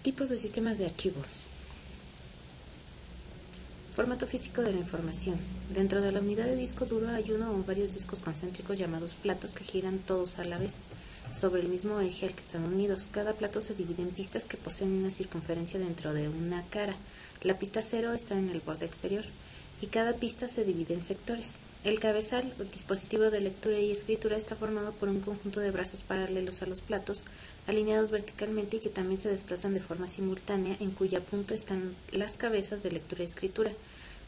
Tipos de sistemas de archivos. Formato físico de la información. Dentro de la unidad de disco duro hay uno o varios discos concéntricos llamados platos que giran todos a la vez sobre el mismo eje al que están unidos. Cada plato se divide en pistas que poseen una circunferencia dentro de una cara. La pista 0 está en el borde exterior y cada pista se divide en sectores. El cabezal, o dispositivo de lectura y escritura, está formado por un conjunto de brazos paralelos a los platos, alineados verticalmente y que también se desplazan de forma simultánea, en cuya punta están las cabezas de lectura y escritura.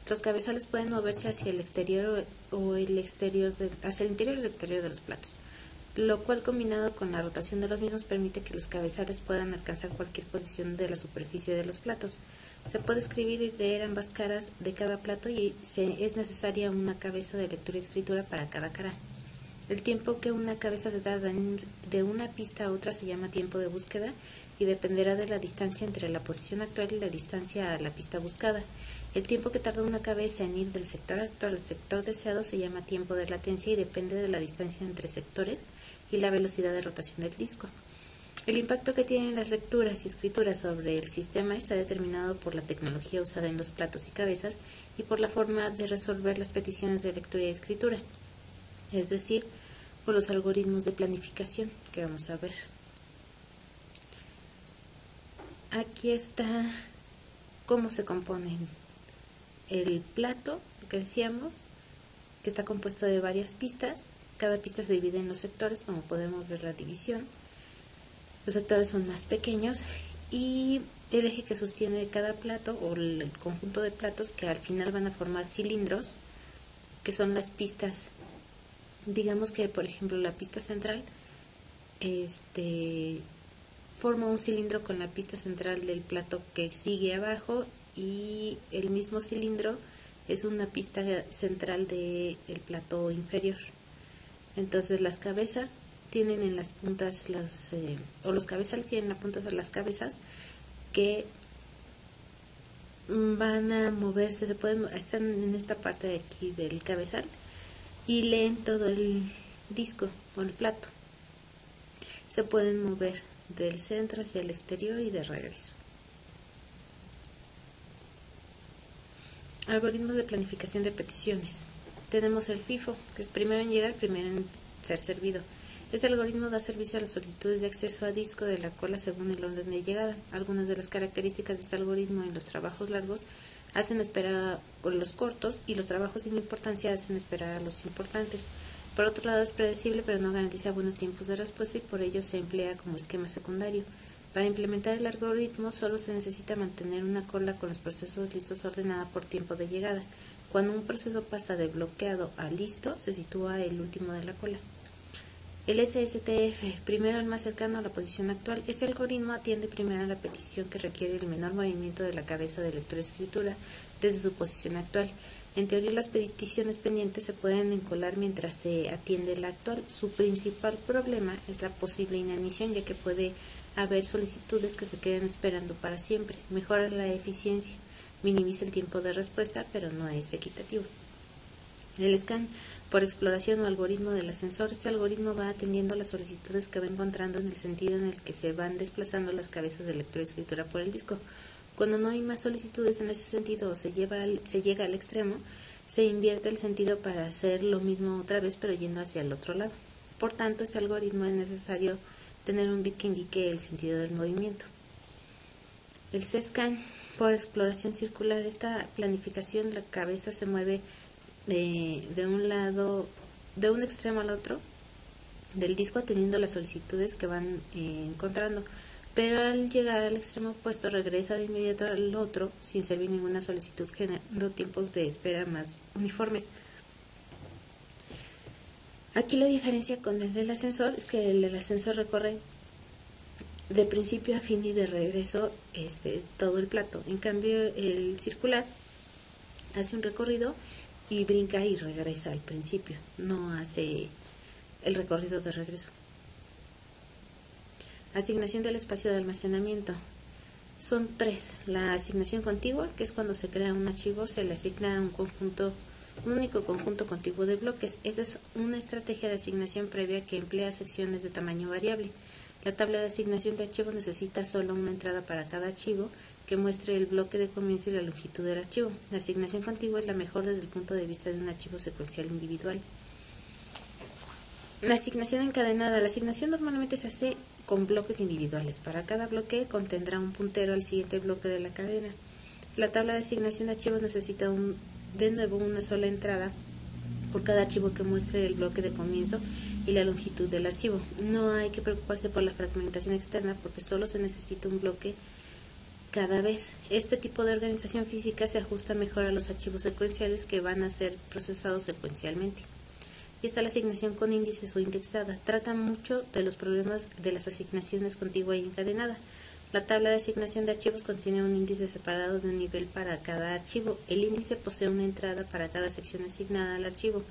Los cabezales pueden moverse hacia el exterior o el exterior hacia el interior o el exterior de los platos, lo cual combinado con la rotación de los mismos permite que los cabezales puedan alcanzar cualquier posición de la superficie de los platos. Se puede escribir y leer ambas caras de cada plato y es necesaria una cabeza de lectura y escritura para cada cara. El tiempo que una cabeza se tarda en ir de una pista a otra se llama tiempo de búsqueda y dependerá de la distancia entre la posición actual y la distancia a la pista buscada. El tiempo que tarda una cabeza en ir del sector actual al sector deseado se llama tiempo de latencia y depende de la distancia entre sectores y la velocidad de rotación del disco. El impacto que tienen las lecturas y escrituras sobre el sistema está determinado por la tecnología usada en los platos y cabezas y por la forma de resolver las peticiones de lectura y escritura, es decir, por los algoritmos de planificación que vamos a ver. Aquí está cómo se compone el plato, lo que decíamos, que está compuesto de varias pistas. Cada pista se divide en los sectores, como podemos ver la división. Los sectores son más pequeños y el eje que sostiene cada plato o el conjunto de platos que al final van a formar cilindros, que son las pistas. Digamos que, por ejemplo, la pista central forma un cilindro con la pista central del plato que sigue abajo y el mismo cilindro es una pista central del plato inferior. Entonces las cabezas tienen en las puntas los cabezales tienen en las puntas de las cabezas que van a moverse, están en esta parte de aquí del cabezal y leen todo el disco o el plato. Se pueden mover del centro hacia el exterior y de regreso. Algoritmos de planificación de peticiones. Tenemos el FIFO, que es primero en llegar, primero en ser servido. Este algoritmo da servicio a las solicitudes de acceso a disco de la cola según el orden de llegada. Algunas de las características de este algoritmo en los trabajos largos hacen esperar a los cortos y los trabajos sin importancia hacen esperar a los importantes. Por otro lado, es predecible pero no garantiza buenos tiempos de respuesta y por ello se emplea como esquema secundario. Para implementar el algoritmo solo se necesita mantener una cola con los procesos listos ordenada por tiempo de llegada. Cuando un proceso pasa de bloqueado a listo, se sitúa el último de la cola. El SSTF, primero el más cercano a la posición actual. Este algoritmo atiende primero a la petición que requiere el menor movimiento de la cabeza de lectura-escritura desde su posición actual. En teoría, las peticiones pendientes se pueden encolar mientras se atiende la actual. Su principal problema es la posible inanición, ya que puede haber solicitudes que se queden esperando para siempre. Mejora la eficiencia, minimiza el tiempo de respuesta, pero no es equitativo. El scan por exploración o algoritmo del ascensor. Este algoritmo va atendiendo las solicitudes que va encontrando en el sentido en el que se van desplazando las cabezas de lectura y escritura por el disco. Cuando no hay más solicitudes en ese sentido o se llega al extremo, se invierte el sentido para hacer lo mismo otra vez pero yendo hacia el otro lado. Por tanto, este algoritmo es necesario tener un bit que indique el sentido del movimiento. El C-scan por exploración circular. Esta planificación, la cabeza se mueve de un lado, de un extremo al otro del disco atendiendo las solicitudes que van encontrando, pero al llegar al extremo opuesto regresa de inmediato al otro sin servir ninguna solicitud, generando tiempos de espera más uniformes. Aquí la diferencia con el del ascensor es que el del ascensor recorre de principio a fin y de regreso todo el plato. En cambio, el circular hace un recorrido y brinca y regresa al principio, no hace el recorrido de regreso. Asignación del espacio de almacenamiento. Son tres. La asignación contigua, que es cuando se crea un archivo, se le asigna un único conjunto contiguo de bloques. Esta es una estrategia de asignación previa que emplea secciones de tamaño variable. La tabla de asignación de archivos necesita solo una entrada para cada archivo que muestre el bloque de comienzo y la longitud del archivo. La asignación contigua es la mejor desde el punto de vista de un archivo secuencial individual. La asignación encadenada. La asignación normalmente se hace con bloques individuales. Para cada bloque contendrá un puntero al siguiente bloque de la cadena. La tabla de asignación de archivos necesita de nuevo una sola entrada por cada archivo que muestre el bloque de comienzo y la longitud del archivo. No hay que preocuparse por la fragmentación externa porque solo se necesita un bloque cada vez. Este tipo de organización física se ajusta mejor a los archivos secuenciales que van a ser procesados secuencialmente. Y está la asignación con índices o indexada. Trata mucho de los problemas de las asignaciones contigua y encadenada. La tabla de asignación de archivos contiene un índice separado de un nivel para cada archivo. El índice posee una entrada para cada sección asignada al archivo.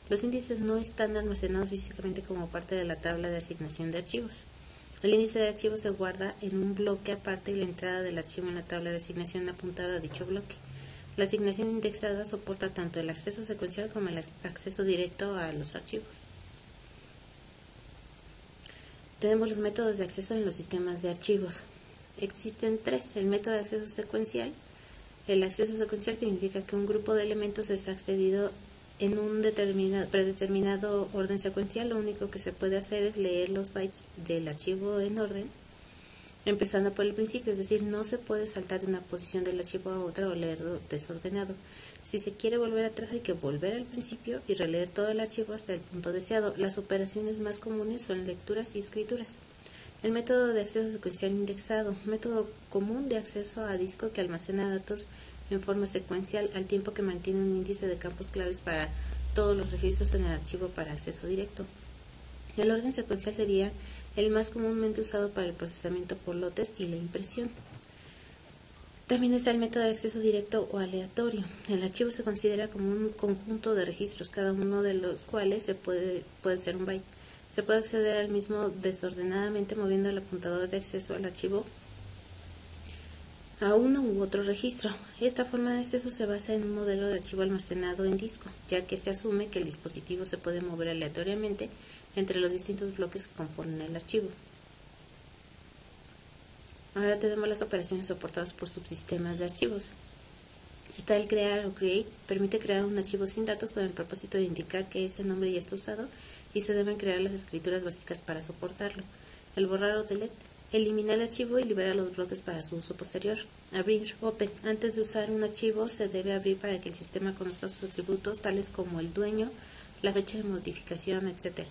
Los índices no están almacenados físicamente como parte de la tabla de asignación de archivos. El índice de archivo se guarda en un bloque aparte y la entrada del archivo en la tabla de asignación apuntada a dicho bloque. La asignación indexada soporta tanto el acceso secuencial como el acceso directo a los archivos. Tenemos los métodos de acceso en los sistemas de archivos. Existen tres. El método de acceso secuencial. El acceso secuencial significa que un grupo de elementos es accedido en un predeterminado orden secuencial. Lo único que se puede hacer es leer los bytes del archivo en orden, empezando por el principio, es decir, no se puede saltar de una posición del archivo a otra o leerlo desordenado. Si se quiere volver atrás hay que volver al principio y releer todo el archivo hasta el punto deseado. Las operaciones más comunes son lecturas y escrituras. El método de acceso secuencial indexado, método común de acceso a disco que almacena datos en forma secuencial al tiempo que mantiene un índice de campos claves para todos los registros en el archivo para acceso directo. El orden secuencial sería el más comúnmente usado para el procesamiento por lotes y la impresión. También está el método de acceso directo o aleatorio. El archivo se considera como un conjunto de registros, cada uno de los cuales puede ser un byte. Se puede acceder al mismo desordenadamente moviendo el apuntador de acceso al archivo a uno u otro registro. Esta forma de acceso se basa en un modelo de archivo almacenado en disco, ya que se asume que el dispositivo se puede mover aleatoriamente entre los distintos bloques que componen el archivo. Ahora tenemos las operaciones soportadas por subsistemas de archivos. Está el crear o create, permite crear un archivo sin datos con el propósito de indicar que ese nombre ya está usado y se deben crear las escrituras básicas para soportarlo. El borrar o delete, elimina el archivo y libera los bloques para su uso posterior. Abrir, open, antes de usar un archivo se debe abrir para que el sistema conozca sus atributos tales como el dueño, la fecha de modificación, etc.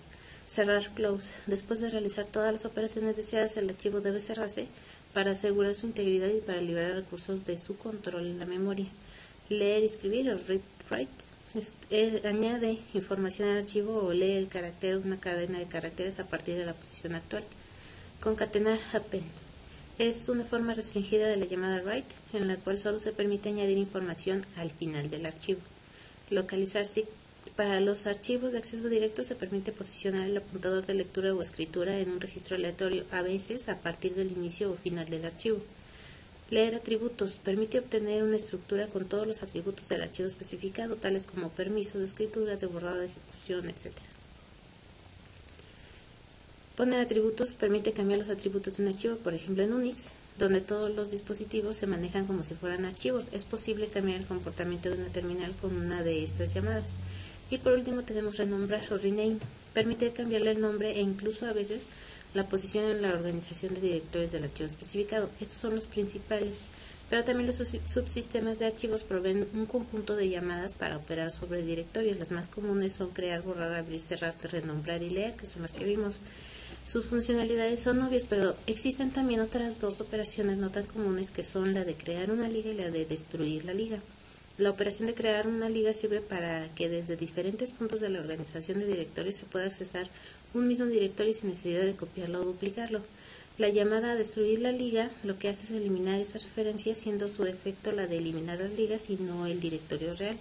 Cerrar, close, después de realizar todas las operaciones deseadas el archivo debe cerrarse para asegurar su integridad y para liberar recursos de su control en la memoria. Leer y escribir o read, write, añade información al archivo o lee el carácter o una cadena de caracteres a partir de la posición actual. Concatenar, append, es una forma restringida de la llamada write, en la cual solo se permite añadir información al final del archivo. Localizar, sí. Para los archivos de acceso directo se permite posicionar el apuntador de lectura o escritura en un registro aleatorio, a veces a partir del inicio o final del archivo. Leer atributos permite obtener una estructura con todos los atributos del archivo especificado, tales como permiso de escritura, de borrado, de ejecución, etc. Poner atributos permite cambiar los atributos de un archivo, por ejemplo en Unix, donde todos los dispositivos se manejan como si fueran archivos. Es posible cambiar el comportamiento de una terminal con una de estas llamadas. Y por último tenemos renombrar o rename. Permite cambiarle el nombre e incluso a veces la posición en la organización de directorios del archivo especificado. Estos son los principales, pero también los subsistemas de archivos proveen un conjunto de llamadas para operar sobre directorios. Las más comunes son crear, borrar, abrir, cerrar, renombrar y leer, que son las que vimos. Sus funcionalidades son obvias, pero existen también otras dos operaciones no tan comunes que son la de crear una liga y la de destruir la liga. La operación de crear una liga sirve para que desde diferentes puntos de la organización de directorios se pueda accesar un mismo directorio sin necesidad de copiarlo o duplicarlo. La llamada a destruir la liga lo que hace es eliminar esa referencia, siendo su efecto la de eliminar las ligas y no el directorio real.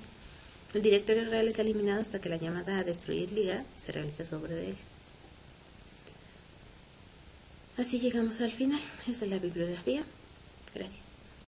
El directorio real es eliminado hasta que la llamada a destruir liga se realiza sobre él. Así llegamos al final. Esa es la bibliografía. Gracias.